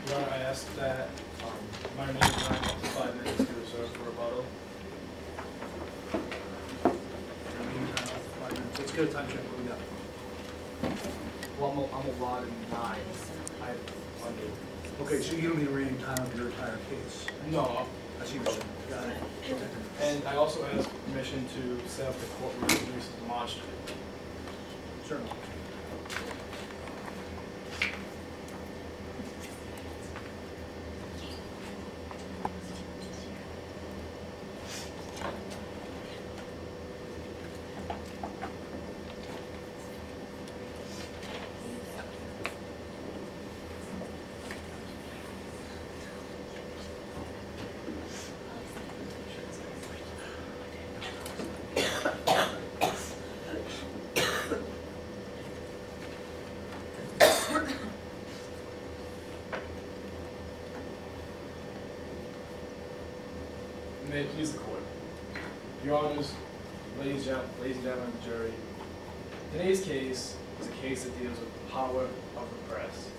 Your Honor, I asked that my remaining time up to 5 minutes be reserved for rebuttal. Remaining time, 5 minutes. Let's get a time check. What we got? Well, I'm allotted 9. I have under. Okay, so you don't need remaining time of your entire case. No. I see what you're saying. Got it. Okay. And I also asked permission to set up the courtroom to use the demonstrative. Certainly. May it please the court. Your Honors, ladies and gentlemen of the jury, today's case is a case that deals with the power of the press.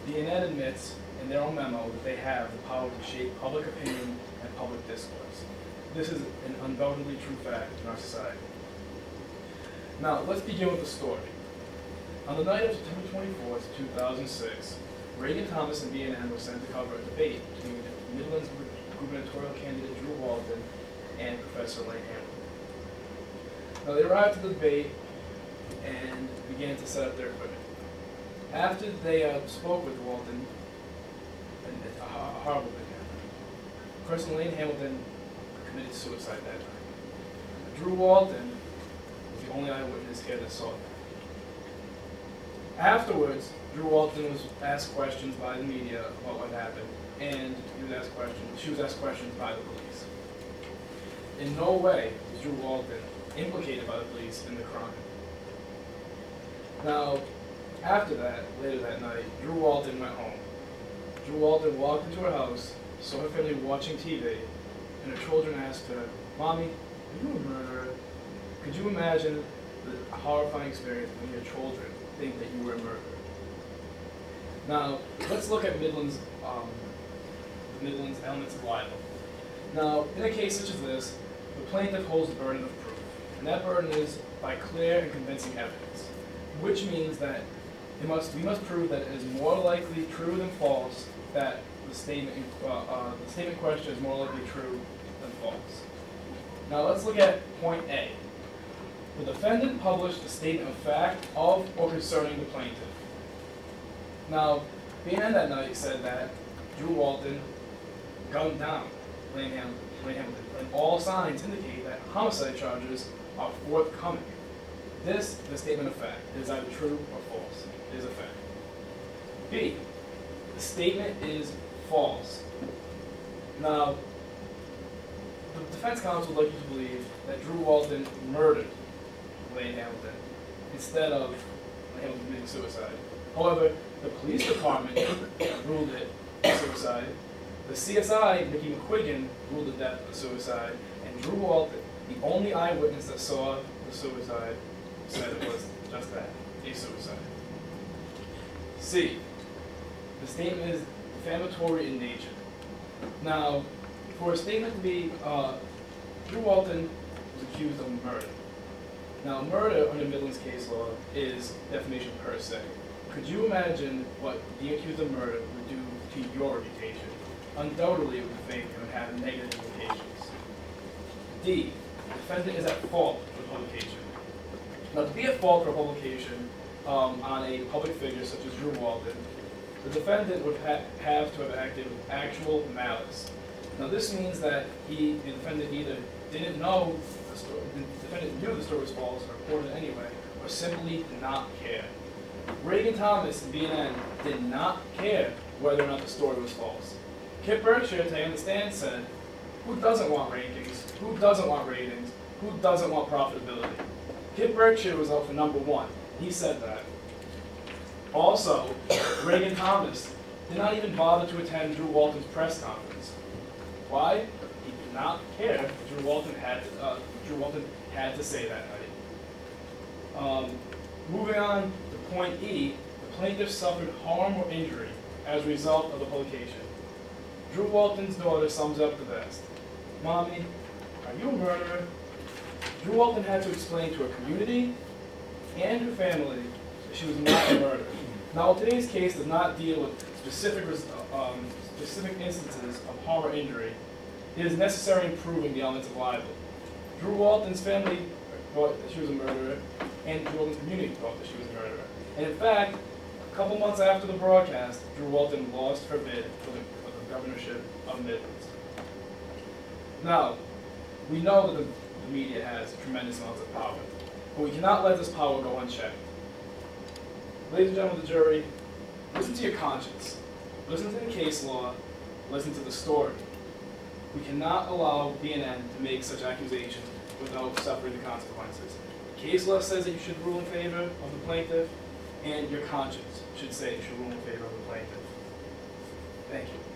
BNN admits in their own memo that they have the power to shape public opinion and public discourse. This is an undoubtedly true fact in our society. Now, let's begin with the story. On the night of September 24th, 2006, Reagan Thomas and BNN were sent to cover a debate between Midland's gubernatorial candidate Drew Walton and Professor Lane Hamilton. Now, they arrived at the debate and began to set up their equipment. After they spoke with Walton, a horrible thing happened. Professor Lane Hamilton committed suicide that night. Drew Walton was the only eyewitness here that saw that. Afterwards, Drew Walton was asked questions by the media about what happened, and she was asked questions by the police. In no way was Drew Walton implicated by the police in the crime. Now, after that, later that night, Drew Walton went home. Drew Walton walked into her house, saw her family watching TV, and her children asked her, "Mommy, are you a murderer?" Could you imagine the horrifying experience when your children think that you were a murderer? Now, let's look at Midland's elements of libel. Now, in a case such as this, the plaintiff holds the burden of proof, and that burden is by clear and convincing evidence, which means that we must prove that it is more likely true than false that the statement in question is more likely true than false. Now, let's look at point A. The defendant published a statement of fact of or concerning the plaintiff. Now, BNN that night said that Drew Walton gunned down Lane Hamilton, and all signs indicate that homicide charges are forthcoming. This is a statement of fact. It is either true or false. It is a fact. B, the statement is false. Now, the defense counsel would like you to believe that Drew Walton murdered Lane Hamilton instead of Lane Hamilton committing suicide. However, the police department ruled it suicide. The CSI, Mickey McQuiggan, ruled the death a suicide, and Drew Walton, the only eyewitness that saw the suicide, said it was just that, a suicide. C, the statement is defamatory in nature. Now, for a statement to be, Drew Walton was accused of murder. Now, murder under Midland's case law is defamation per se. Could you imagine what being accused of murder would do to your reputation? Undoubtedly, it would defame you and have negative implications. D, the defendant is at fault for publication. Now, to be at fault for publication on a public figure such as Drew Walton, the defendant would have to have acted with actual malice. Now, this means that the defendant either didn't know the story, the defendant knew the story was false and reported it anyway, or simply did not care. Reagan Thomas and BNN did not care whether or not the story was false. Kip Berkshire, to understand, said, "Who doesn't want rankings? Who doesn't want ratings? Who doesn't want profitability?" Kip Berkshire was out for number 1. He said that. Also, Reagan Thomas did not even bother to attend Drew Walton's press conference. Why? He did not care what Drew Walton had to say that night. Moving on to point E, the plaintiff suffered harm or injury as a result of the publication. Drew Walton's daughter sums up the best. Mommy, are you a murderer? Drew Walton had to explain to her community and her family that she was not a murderer. Now, today's case does not deal with specific instances of harm or injury. It is necessary in proving the elements of libel. Drew Walton's family thought that she was a murderer, and Drew Walton's community thought that she was a murderer. And in fact, a couple months after the broadcast, Drew Walton lost her bid for the governorship of Midlands. Now, we know that the media has tremendous amounts of power, but we cannot let this power go unchecked. Ladies and gentlemen of the jury, listen to your conscience. Listen to the case law. Listen to the story. We cannot allow BNN to make such accusations without suffering the consequences. Case law says that you should rule in favor of the plaintiff, and your conscience should say you should rule in favor of the plaintiff. Thank you.